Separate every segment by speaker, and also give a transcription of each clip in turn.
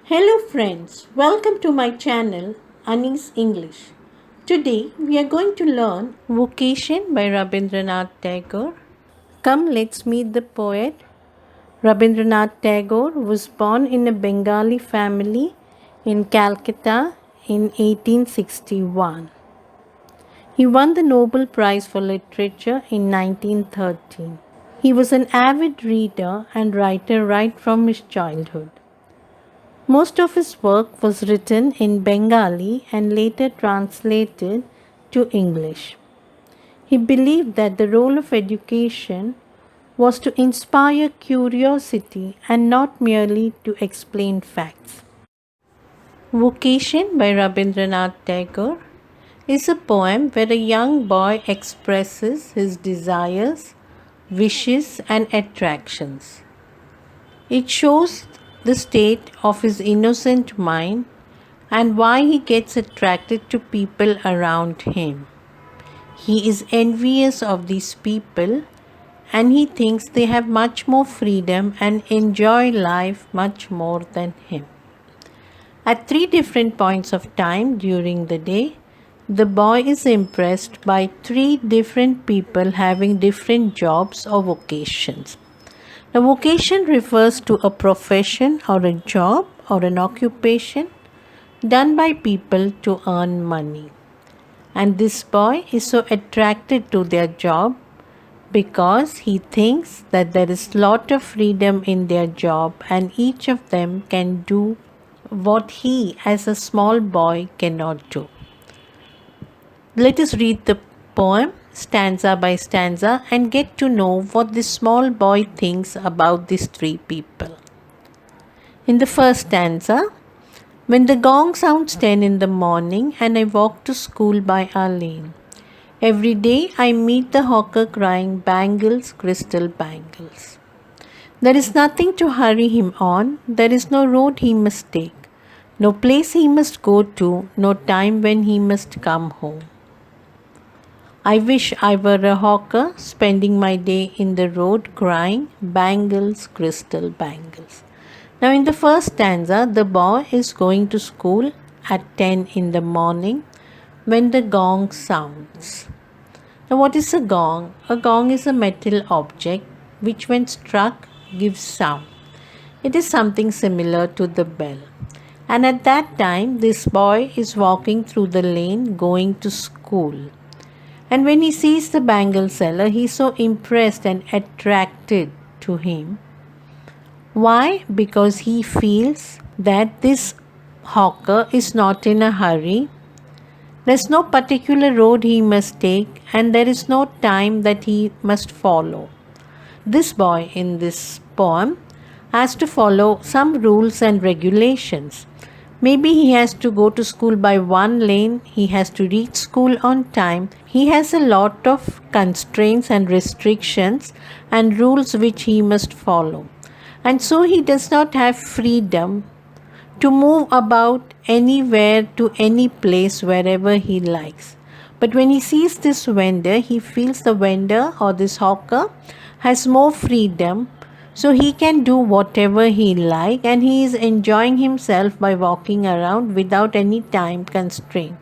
Speaker 1: Hello friends, welcome to my channel Annie's English. Today we are going to learn Vocation by Rabindranath Tagore. Come, let's meet the poet. Rabindranath Tagore was born in a Bengali family in Calcutta in 1861. He won the Nobel Prize for Literature in 1913. He was an avid reader and writer right from his childhood. Most of his work was written in Bengali and later translated to English. He believed that the role of education was to inspire curiosity and not merely to explain facts. Vocation by Rabindranath Tagore is a poem where a young boy expresses his desires, wishes, and attractions. It shows the state of his innocent mind and why he gets attracted to people around him. He is envious of these people and he thinks they have much more freedom and enjoy life much more than him. At 3 different points of time during the day, the boy is impressed by 3 different people having different jobs or vocations. The vocation refers to a profession or a job or an occupation done by people to earn money. And this boy is so attracted to their job because he thinks that there is lot of freedom in their job and each of them can do what he as a small boy cannot do. Let us read the poem stanza by stanza and get to know what this small boy thinks about these 3 people. In the first stanza, when the gong sounds 10 in the morning and I walk to school by our lane, every day I meet the hawker crying, bangles, crystal bangles. There is nothing to hurry him on, there is no road he must take, no place he must go to, no time when he must come home. I wish I were a hawker, spending my day in the road crying, bangles, crystal bangles. Now in the first stanza, the boy is going to school at 10 in the morning when the gong sounds. Now what is a gong? A gong is a metal object which when struck gives sound. It is something similar to the bell. And at that time, this boy is walking through the lane going to school. And when he sees the bangle seller, he is so impressed and attracted to him. Why? Because he feels that this hawker is not in a hurry. There is no particular road he must take and there is no time that he must follow. This boy in this poem has to follow some rules and regulations. Maybe he has to go to school by one lane, he has to reach school on time. He has a lot of constraints and restrictions and rules which he must follow. And so he does not have freedom to move about anywhere to any place wherever he likes. But when he sees this vendor, he feels the vendor or this hawker has more freedom, so he can do whatever he likes and he is enjoying himself by walking around without any time constraint.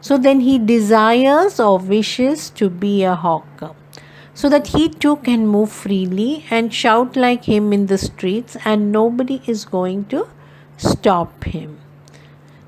Speaker 1: So then he desires or wishes to be a hawker, so that he too can move freely and shout like him in the streets and nobody is going to stop him.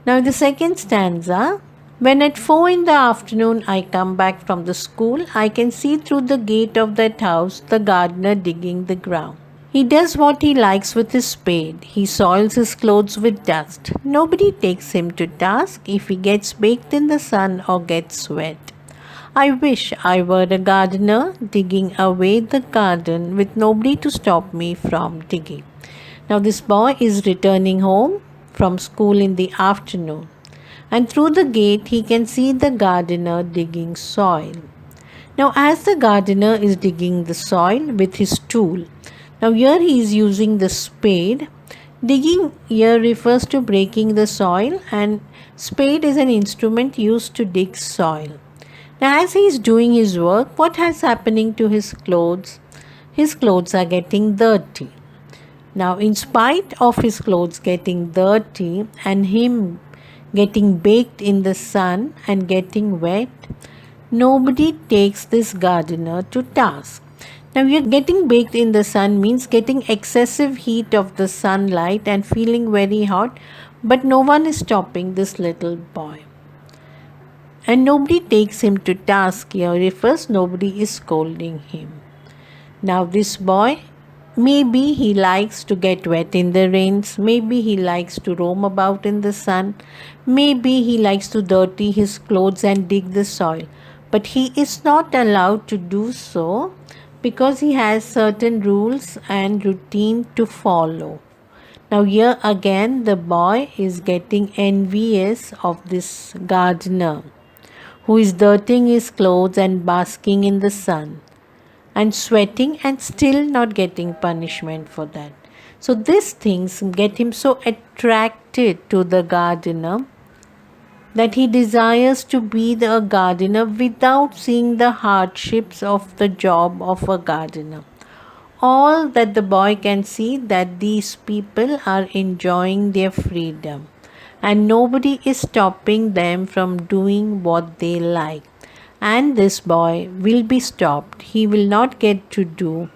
Speaker 1: Now in the second stanza, when at 4 in the afternoon I come back from the school, I can see through the gate of that house the gardener digging the ground. He does what he likes with his spade. He soils his clothes with dust. Nobody takes him to task if he gets baked in the sun or gets wet. I wish I were a gardener digging away the garden with nobody to stop me from digging. Now this boy is returning home from school in the afternoon and through the gate he can see the gardener digging soil. Now as the gardener is digging the soil with his tool, now here he is using the spade. Digging here refers to breaking the soil and spade is an instrument used to dig soil. Now as he is doing his work, what is happening to his clothes? His clothes are getting dirty. Now, in spite of his clothes getting dirty and him getting baked in the sun and getting wet, nobody takes this gardener to task. Now, you're getting baked in the sun means getting excessive heat of the sunlight and feeling very hot, but no one is stopping this little boy. And nobody takes him to task here. First, nobody is scolding him. Now, this boy, maybe he likes to get wet in the rains, maybe he likes to roam about in the sun, maybe he likes to dirty his clothes and dig the soil. But he is not allowed to do so because he has certain rules and routine to follow. Now, here again, the boy is getting envious of this gardener who is dirtying his clothes and basking in the sun and sweating and still not getting punishment for that. So these things get him so attracted to the gardener that he desires to be a gardener without seeing the hardships of the job of a gardener. All that the boy can see that these people are enjoying their freedom and nobody is stopping them from doing what they like. And this boy will be stopped. He will not get to do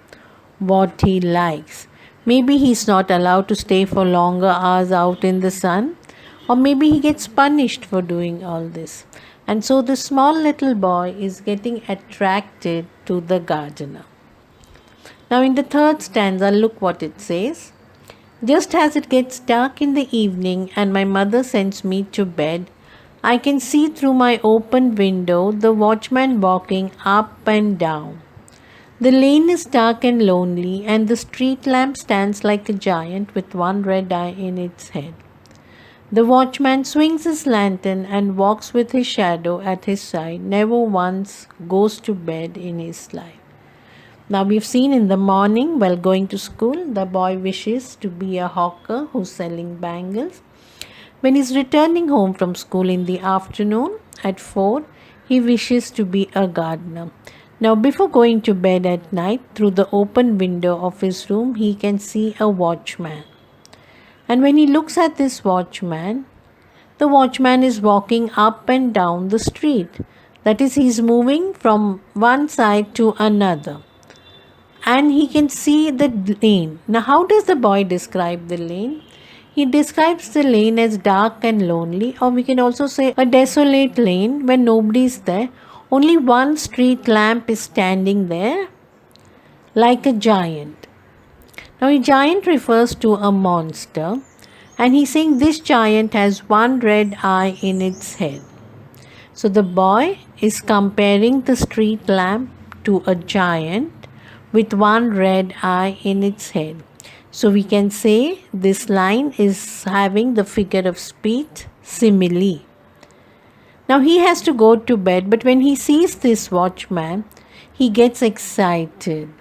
Speaker 1: what he likes. Maybe he's not allowed to stay for longer hours out in the sun, or maybe he gets punished for doing all this. And so the small little boy is getting attracted to the gardener. Now in the third stanza, look what it says. Just as it gets dark in the evening and my mother sends me to bed, I can see through my open window the watchman walking up and down. The lane is dark and lonely, and the street lamp stands like a giant with one red eye in its head. The watchman swings his lantern and walks with his shadow at his side, never once goes to bed in his life. Now we've seen in the morning while going to school, the boy wishes to be a hawker who's selling bangles. When he's returning home from school in the afternoon at 4, he wishes to be a gardener. Now before going to bed at night, through the open window of his room, he can see a watchman. And when he looks at this watchman, the watchman is walking up and down the street. That is, he's moving from one side to another. And he can see the lane. Now, how does the boy describe the lane? He describes the lane as dark and lonely, or we can also say a desolate lane where nobody is there. Only one street lamp is standing there like a giant. Now, a giant refers to a monster, and he's saying this giant has one red eye in its head. So, the boy is comparing the street lamp to a giant with one red eye in its head. So, we can say this line is having the figure of speech simile. Now, he has to go to bed, but when he sees this watchman, he gets excited.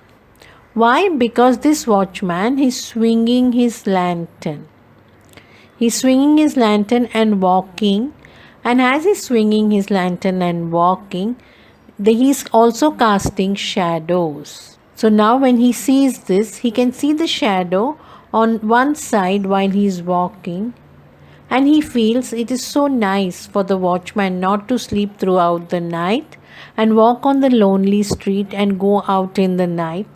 Speaker 1: Why? Because this watchman is swinging his lantern. He's swinging his lantern and walking, and as he's swinging his lantern and walking, he's also casting shadows. So now when he sees this, he can see the shadow on one side while he's walking, and he feels it is so nice for the watchman not to sleep throughout the night and walk on the lonely street and go out in the night.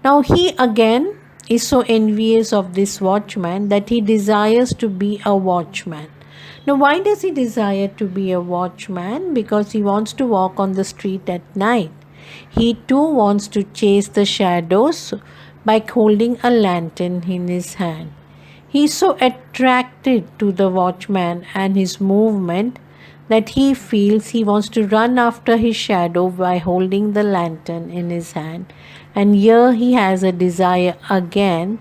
Speaker 1: Now he again is so envious of this watchman that he desires to be a watchman. Now why does he desire to be a watchman? Because he wants to walk on the street at night. He too wants to chase the shadows by holding a lantern in his hand. He is so attracted to the watchman and his movement that he feels he wants to run after his shadow by holding the lantern in his hand. And here he has a desire again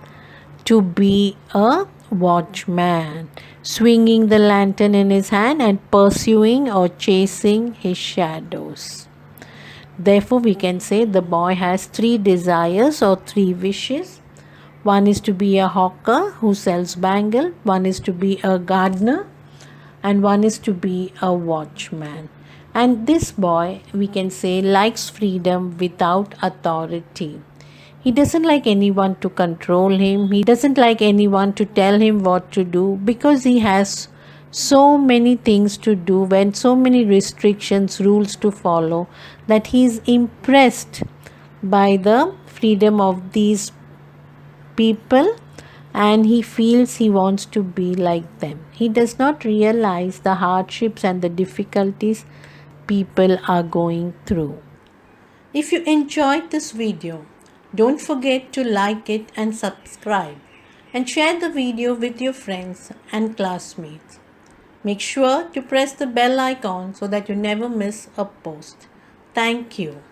Speaker 1: to be a watchman, swinging the lantern in his hand and pursuing or chasing his shadows. Therefore, we can say the boy has 3 desires or 3 wishes. One is to be a hawker who sells bangle, one is to be a gardener, and one is to be a watchman. And this boy, we can say, likes freedom without authority. He doesn't like anyone to control him. He doesn't like anyone to tell him what to do because he has so many things to do and so many restrictions, rules to follow, that he is impressed by the freedom of these people and he feels he wants to be like them. He does not realize the hardships and the difficulties people are going through. If you enjoyed this video, don't forget to like it and subscribe and share the video with your friends and classmates. Make sure to press the bell icon so that you never miss a post. Thank you.